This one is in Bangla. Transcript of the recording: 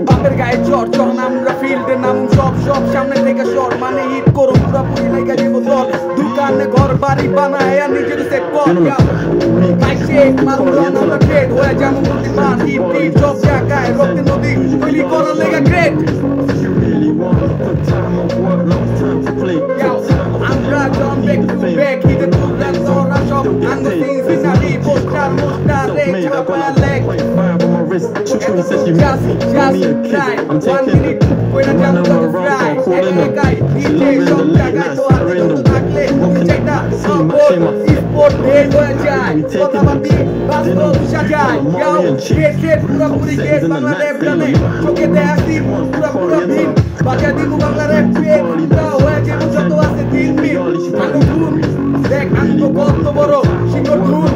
বাপের গায়ে জ্বর যখন আমরা ফিল্ডে নামুন সব সব সামনে থেকে শর মানে হিট করো পুরাপুরি লেগে যাবো দল দোকানে ঘর বাড়ি বানায় আর নিজের সেট কর বাইক চেক মারুন আমরা ট্রেড হয়ে যেমন বুদ্ধিমান হিট হিট সব জায়গায় রক্তে নদী তৈরি করার লেগে গ্রেট আমরা জন ব্যাক টু ব্যাক হিটে তুললেন তোরা সব আঙ্গ সিং সিনারি পোস্টার মোস্টার রে চাপা leg Just try. 1 minute, when I jump on the fly. Hey guy, DJ shop jaga to aate to thakle. Check that. Sport day ho jay. Kotha bati basto sajay. Yo, get pura puri get Bangla rap gane. Choke dekhi pura bhin. Baja dibu Bangla rap pe. Pura hoye jebo joto ase 3 min. Anu dhun. Dekh ango kotto boro. Shikor dhun.